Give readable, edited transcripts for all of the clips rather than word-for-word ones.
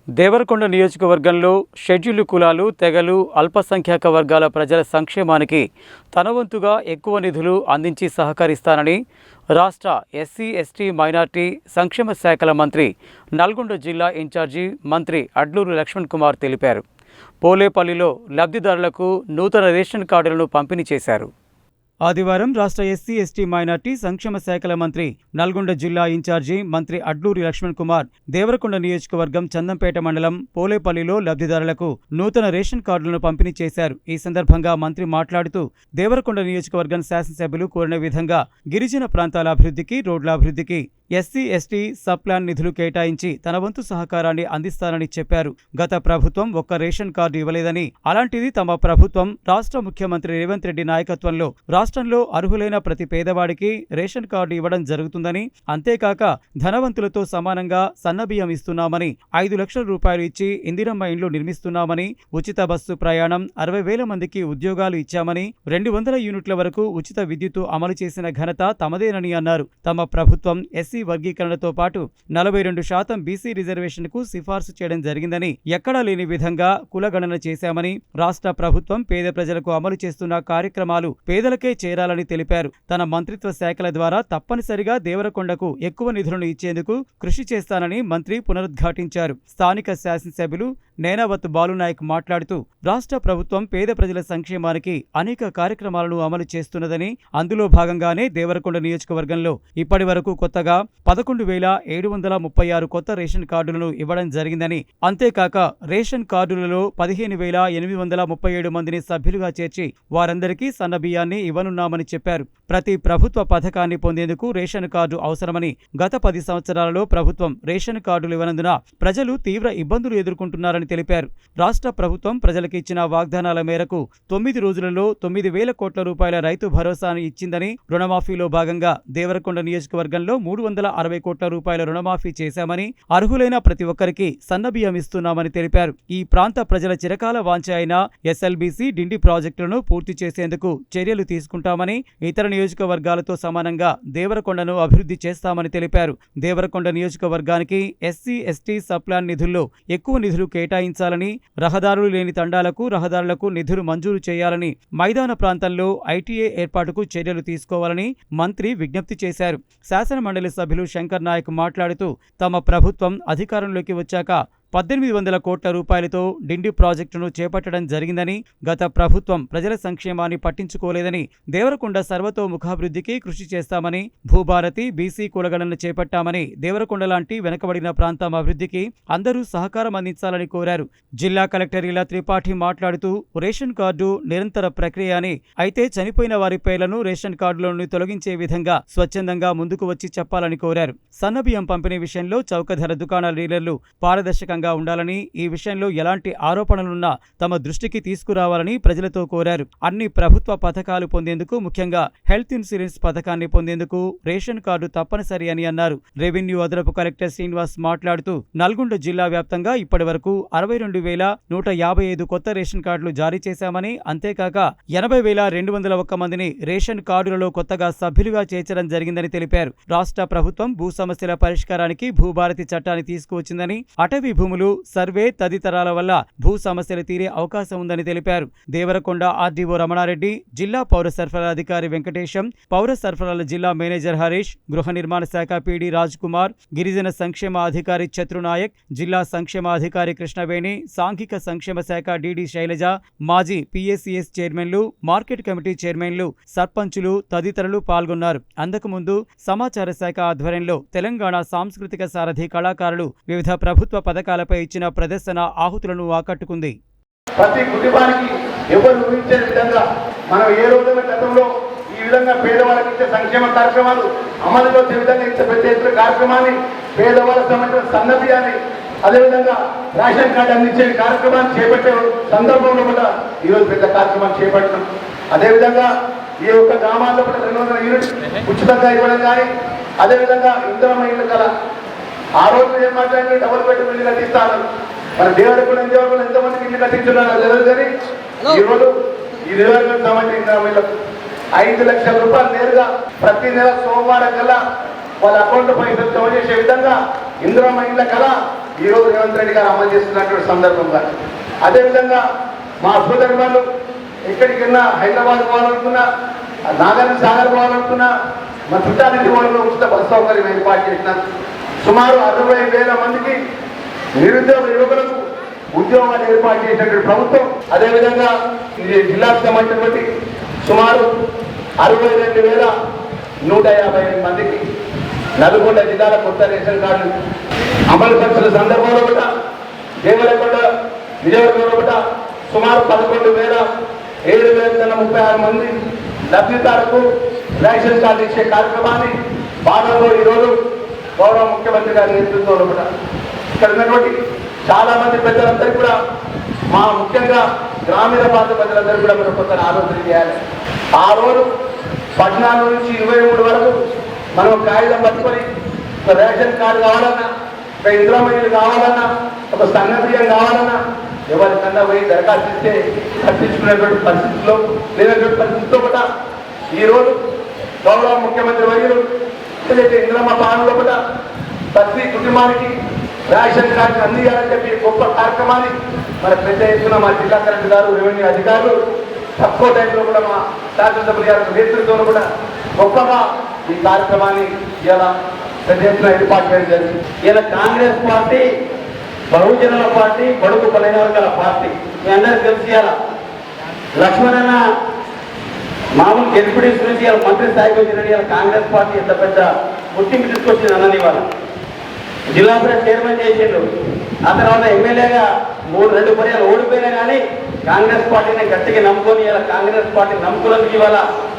దేవరకొండ నియోజకవర్గంలో షెడ్యూల్డ్ కులాలు, తెగలు, అల్పసంఖ్యాక వర్గాల ప్రజల సంక్షేమానికి తన వంతుగా ఎక్కువ నిధులు అందించి సహకరిస్తానని రాష్ట్ర ఎస్సీ, ఎస్టీ, మైనార్టీ సంక్షేమ శాఖల మంత్రి, నల్గొండ జిల్లా ఇన్ఛార్జి మంత్రి అడ్లూరు లక్ష్మణ్ కుమార్ తెలిపారు. పోలేపల్లిలో లబ్ధిదారులకు నూతన రేషన్ కార్డులను పంపిణీ చేశారు. ఆదివారం రాష్ట్ర ఎస్సీ, ఎస్టీ, మైనార్టీ సంక్షేమ శాఖల మంత్రి, నల్గొండ జిల్లా ఇన్ఛార్జి మంత్రి అడ్లూరి లక్ష్మణ్ కుమార్ దేవరకొండ నియోజకవర్గం చందంపేట మండలం పోలేపల్లిలో లబ్ధిదారులకు నూతన రేషన్ కార్డులను పంపిణీ చేశారు. ఈ సందర్భంగా మంత్రి మాట్లాడుతూ దేవరకొండ నియోజకవర్గం శాసనసభ్యులు కోరిన విధంగా గిరిజన ప్రాంతాల అభివృద్ధికి, రోడ్ల అభివృద్ధికి ఎస్సీ, ఎస్టీ సబ్ ప్లాన్ నిధులు కేటాయించి తన వంతు సహకారాన్ని అందిస్తానని చెప్పారు. గత ప్రభుత్వం ఒక్క రేషన్ కార్డు ఇవ్వలేదని, అలాంటిది తమ ప్రభుత్వం రాష్ట్ర ముఖ్యమంత్రి రేవంత్ రెడ్డి నాయకత్వంలో రాష్ట్రంలో అర్హులైన ప్రతి పేదవాడికి రేషన్ కార్డు ఇవ్వడం జరుగుతుందని, అంతేకాక ధనవంతులతో సమానంగా సన్నబియ్యం ఇస్తున్నామని, 5 లక్షల రూపాయలు ఇచ్చి ఇందిరమ్మ ఇండ్లు నిర్మిస్తున్నామని, ఉచిత బస్సు ప్రయాణం, 60,000 మందికి ఉద్యోగాలు ఇచ్చామని, 200 యూనిట్ల వరకు ఉచిత విద్యుత్తు అమలు చేసిన ఘనత తమదేనని అన్నారు. తమ ప్రభుత్వం ఎస్సీ వర్గీకరణతో పాటు 42% బీసీ రిజర్వేషన్కు సిఫార్సు చేయడం జరిగిందని, ఎక్కడా లేని విధంగా కులగణన చేశామని, రాష్ట్ర ప్రభుత్వం పేద ప్రజలకు అమలు చేస్తున్న కార్యక్రమాలు పేదలకే చేరాలని తెలిపారు. తన మంత్రిత్వ శాఖల ద్వారా తప్పనిసరిగా దేవరకొండకు ఎక్కువ నిధులను ఇచ్చేందుకు కృషి చేస్తానని మంత్రి పునరుద్ఘాటించారు. స్థానిక శాసనసభ్యులు నేనావత్ బాలునాయక్ మాట్లాడుతూ రాష్ట్ర ప్రభుత్వం పేద ప్రజల సంక్షేమానికి అనేక కార్యక్రమాలను అమలు చేస్తున్నదని, అందులో భాగంగానే దేవరకొండ నియోజకవర్గంలో ఇప్పటి వరకు కొత్తగా 11,736 కొత్త రేషన్ కార్డులను ఇవ్వడం జరిగిందని, అంతేకాక రేషన్ కార్డులలో 15,837 మందిని సభ్యులుగా చేర్చి వారందరికీ సన్నబియ్యాన్ని ఇవ్వనున్నామని చెప్పారు. ప్రతి ప్రభుత్వ పథకాన్ని పొందేందుకు రేషన్ కార్డు అవసరమని, గత 10 సంవత్సరాలలో ప్రభుత్వం రేషన్ కార్డులు ఇవ్వనందున ప్రజలు తీవ్ర ఇబ్బందులు ఎదుర్కొంటున్నారని తెలిపారు. రాష్ట్ర ప్రభుత్వం ప్రజలకు ఇచ్చిన వాగ్దానాల మేరకు 9 రోజులలో 9,000 కోట్ల రూపాయల రైతు భరోసాను ఇచ్చిందని, రుణమాఫీలో భాగంగా దేవరకొండ నియోజకవర్గంలో 360 కోట్ల రూపాయల రుణమాఫీ చేశామని, అర్హులైన ప్రతి ఒక్కరికి సన్నబియ్యం ఇస్తున్నామని తెలిపారు. ఈ ప్రాంత ప్రజల చిరకాల వాంఛ అయిన ఎస్ఎల్బీసీ డిండి ప్రాజెక్టులను పూర్తి చేసేందుకు చర్యలు తీసుకుంటామని, ఇతర నియోజకవర్గాలతో సమానంగా దేవరకొండను అభివృద్ధి చేస్తామని తెలిపారు. దేవరకొండ నియోజకవర్గానికి ఎస్సీ, ఎస్టీ సబ్ ప్లాన్ నిధుల్లో ఎక్కువ నిధులు కేటాయించాలని, రహదారులు లేని తండాలకు రహదారులకు నిధులు మంజూరు చేయాలని, మైదాన ప్రాంతంలో ఐటీఏ ఏర్పాటుకు చర్యలు తీసుకోవాలని మంత్రి విజ్ఞప్తి చేశారు. శాసన మండలి సభ్యులు శంకర్ నాయక్ మాట్లాడుతూ తమ ప్రభుత్వం అధికారంలోకి వచ్చాక 1,800 కోట్ల రూపాయలతో డిండి ప్రాజెక్టును చేపట్టడం జరిగిందని, గత ప్రభుత్వం ప్రజల సంక్షేమాన్ని పట్టించుకోలేదని, దేవరకొండ సర్వతోముఖాభివృద్ధికి కృషి చేస్తామని, భూభారతి, బీసీ కులగణన చేపట్టామని, దేవరకొండ లాంటి వెనుకబడిన ప్రాంతం అభివృద్ధికి అందరూ సహకారం అందించాలని కోరారు. జిల్లా కలెక్టర్ ఇలా త్రిపాఠి మాట్లాడుతూ రేషన్ కార్డు నిరంతర ప్రక్రియ అని, అయితే చనిపోయిన వారి పేర్లను రేషన్ కార్డులను తొలగించే విధంగా స్వచ్ఛందంగా ముందుకు వచ్చి చెప్పాలని కోరారు. సన్నబియ్యం పంపిణీ విషయంలో చౌకధర దుకాణాల డీలర్లు పారదర్శకంగా ఉండాలని, ఈ విషయంలో ఎలాంటి ఆరోపణలున్నా తమ దృష్టికి తీసుకురావాలని ప్రజలతో కోరారు. అన్ని ప్రభుత్వ పథకాలు పొందేందుకు, ముఖ్యంగా హెల్త్ ఇన్సూరెన్స్ పథకాన్ని పొందేందుకు రేషన్ కార్డు తప్పనిసరి అని అన్నారు. రెవెన్యూ అదనపు కలెక్టర్ శ్రీనివాస్ మాట్లాడుతూ నల్గొండ జిల్లా వ్యాప్తంగా ఇప్పటి వరకు 62,155 కొత్త రేషన్ కార్డులు జారీ చేశామని, అంతేకాక 80,201 మందిని రేషన్ కార్డులలో కొత్తగా సభ్యులుగా చేర్చడం జరిగిందని తెలిపారు. రాష్ట్ర ప్రభుత్వం భూ సమస్యల పరిష్కారానికి భూభారతి చట్టాన్ని తీసుకువచ్చిందని, అటవీ భూములు, సర్వే తదితరాల వల్ల భూ సమస్యలు తీరే అవకాశం ఉందని తెలిపారు. దేవరకొండ ఆర్డీఓ రమణారెడ్డి, జిల్లా పౌర సరఫరాల అధికారి వెంకటేశం, పౌర సరఫరాల జిల్లా మేనేజర్ హరీష్, గృహ నిర్మాణ శాఖ పీడీ రాజ్ కుమార్, గిరిజన సంక్షేమ అధికారి చత్రునాయక్, జిల్లా సంక్షేమ అధికారి కృష్ణవేణి, సాంఘిక సంక్షేమ శాఖ డీడీ శైలజ, మాజీ పీఏసీఎస్ చైర్మన్లు, మార్కెట్ కమిటీ చైర్మన్లు, సర్పంచులు తదితరులు పాల్గొన్నారు. అంతకుముందు సమాచార శాఖ ఆధ్వర్యంలో తెలంగాణ సాంస్కృతిక సారథి కళాకారులు వివిధ ప్రభుత్వ పథకాలపై ఇచ్చిన ప్రదర్శన ఆహుతులను ఆకట్టుకుంది. ప్రతి కుటుంబానికి ఎవరు ఊహించే విధంగా మనం ఏ రోజున గతంలో ఈ విధంగా పేదవాళ్ళకి ఇచ్చే సంక్షేమ కార్యక్రమాలు అమలులో వచ్చే విధంగా ఇచ్చే పెద్ద ఎత్తున కార్యక్రమాన్ని, పేదవాళ్ళకు సంబంధించిన సన్నబియ్యాన్ని, అదేవిధంగా రేషన్ కార్డు అందించే కార్యక్రమాన్ని చేపట్టే సందర్భంలో కూడా ఈరోజు పెద్ద కార్యక్రమాన్ని చేపట్టినాం. అదేవిధంగా ఈ యొక్క గ్రామాల్లో కూడా 200 యూనిట్స్ ఉచితంగా ఇవ్వడం కానీ, అదేవిధంగా ఇందిరమ్మ ఇల్లు గల ఆ రోజు ఏం మాట్లాడి డబుల్ బెడ్రూమ్ ఇల్లు కట్టిస్తాను. మన దేవరకొండ ఎంతమందికి ఇల్లు కట్టించున్నారో తెలియదు కానీ ఈరోజు ఈ దేవరకొండ సంబంధించిన వీళ్ళకు 5 లక్షల రూపాయలు నేరుగా ప్రతి నెల సోమవారం కల్లా వాళ్ళ అకౌంట్ పైసలు జమ చేసే విధంగా ఇందిరమ్మ ఇళ్ళ కల ఈరోజు రేవంత్ రెడ్డి గారు అమలు చేస్తున్నటువంటి సందర్భంగా అదేవిధంగా మా సోదరులు ఎక్కడికైనా హైదరాబాద్ పోవాలనుకున్నా నాగార్జున సాగర్ పోవాలనుకున్నా మా చుట్టాలంటి వాళ్ళు ఉచిత బస్ సౌకర్యం ఏర్పాటు చేసినాం. సుమారు 60,000 మందికి నిరుద్యోగ యువకులకు ఉద్యోగాలు ఏర్పాటు చేసినటువంటి ప్రభుత్వం. అదేవిధంగా ఇది జిల్లాకు సంబంధించినటువంటి సుమారు 62,150 మందికి నల్గొండ జిల్లాల కొత్త రేషన్ కార్డులు అమలు పరిచిన సందర్భంలో కూడా దేవరకొండ విజయవాడలో కూడా సుమారు 11,736 మంది లబ్ధిదారులకు రేషన్ కార్డు ఇచ్చే కార్యక్రమాన్ని భాగంలో ఈరోజు గౌరవ ముఖ్యమంత్రి గారి నేతృత్వంలో కూడా ఇక్కడ ఉన్నటువంటి చాలా మంది పెద్దలందరూ కూడా మా ముఖ్యంగా గ్రామీణ ప్రాంత ప్రజలందరూ కూడా మనం కొంత ఆలోచన చేయాలి. ఆ రోజు 14 నుంచి 23 వరకు మనం కాగితం పట్టుకొని ఒక రేషన్ కార్డు కావాలన్నా, ఒక ఇంద్రమణిలు కావాలన్నా, ఒక సన్నబియ్యం కావాలన్నా ఎవరికన్నా పోయి దరఖాస్తు ఇస్తే కట్టించుకునేటువంటి పరిస్థితుల్లో లేనటువంటి పరిస్థితుల్లో కూడా ఈరోజు గౌరవ ముఖ్యమంత్రి వర్యులు ఏదైతే ఇంద్రమ్మ పాలనలో కూడా ప్రతి కుటుంబానికి రేషన్ కార్డు అందియాలని చెప్పి గొప్ప కార్యక్రమాన్ని మన పెద్ద ఎత్తున మా జిల్లా కలెక్టర్ గారు, రెవెన్యూ అధికారులు తక్కువ టైంలో కూడా మా శాసనసభ్యుల గారి నేతృత్వంలో కూడా గొప్పగా ఈ కార్యక్రమాన్ని ఇలా పెద్ద ఎత్తున ఏర్పాటు చేయడం జరిగింది. ఇలా కాంగ్రెస్ పార్టీ బహుజనుల పార్టీ, బడుగు బలైన వర్గాల పార్టీ. మీ అందరికీ తెలిసి ఇలా లక్ష్మణన్న మామూలు ఎన్పీడీస్ నుంచి ఇలా మంత్రి స్థాయికి వచ్చిన ఇలా కాంగ్రెస్ పార్టీ ఎంత పెద్ద గుర్తింపు తీసుకొచ్చింది అన్నది వాళ్ళ జిల్లా పరిషత్ చైర్మన్ చేసిండు. ఆ తర్వాత ఎమ్మెల్యేగా 2 పర్యాలు ఓడిపోయినా కానీ కాంగ్రెస్ పార్టీని గట్టిగా నమ్ముకొని ఇలా కాంగ్రెస్ పార్టీ నమ్ముకున్నందుకు ఇవాళ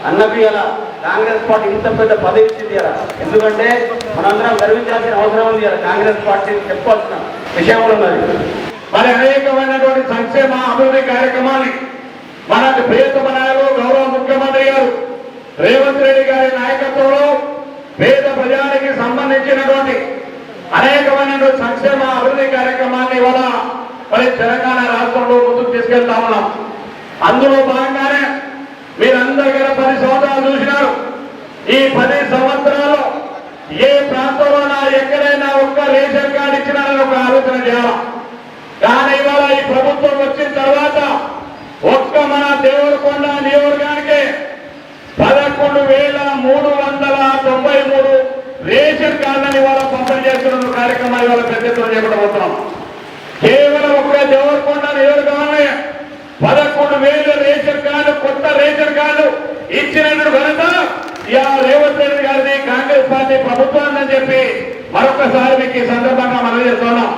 అన్నవి ఇలా కాంగ్రెస్ పార్టీ ఇంత పెద్ద పదవి ఇచ్చింది ఇలా. ఎందుకంటే మనందరం గర్వించాల్సిన అవసరం ఉంది ఇలా కాంగ్రెస్ పార్టీని చెప్పాల్సిన విషయం ఉన్నది. మరి అనేకమైనటువంటి సంక్షేమ అభివృద్ధి కార్యక్రమాన్ని మన ప్రియతమ నాయకులు గౌరవ ముఖ్యమంత్రి గారు రేవంత్ రెడ్డి గారి నాయకత్వంలో పేద ప్రజానికి సంబంధించినటువంటి అనేకమైనటువంటి సంక్షేమ అభివృద్ధి కార్యక్రమాన్ని ఇవాళ మరి తెలంగాణ రాష్ట్రంలో ముందుకు తీసుకెళ్తా ఉన్నాం. అందులో భాగంగానే మీరందరూ 10 సంవత్సరాలు చూసినారు. ఈ 10 సంవత్సరాలు ఏ ప్రాంతంలో ఎక్కడైనా ఒక్క రేషన్ కార్డు ఇచ్చినారని ఒక ఆలోచన చేయాలి. కానీ ఇవాళ ఈ ప్రభుత్వం వచ్చిన తర్వాత ఒక్క మన దేవరకొండ నియోజకవర్గానికి 11,393 రేషన్ కార్డులను ఇవాళ పంపిణీ చేస్తున్న కార్యక్రమాలు ఇవాళ పెద్ద ఎత్తున చేపట్టబోతున్నాం. కేవలం ఒక్క దేవరకొండ నియోజకవర్గాన్ని 11,000 రేషన్ కార్డు, కొత్త రేషన్ కార్డు ఇచ్చినట్టు ఘనత రేవంత్ రెడ్డి గారిని, కాంగ్రెస్ పార్టీ ప్రభుత్వాన్ని అని చెప్పి మరొకసారి మీకు ఈ సందర్భంగా మనం చేస్తున్నాం.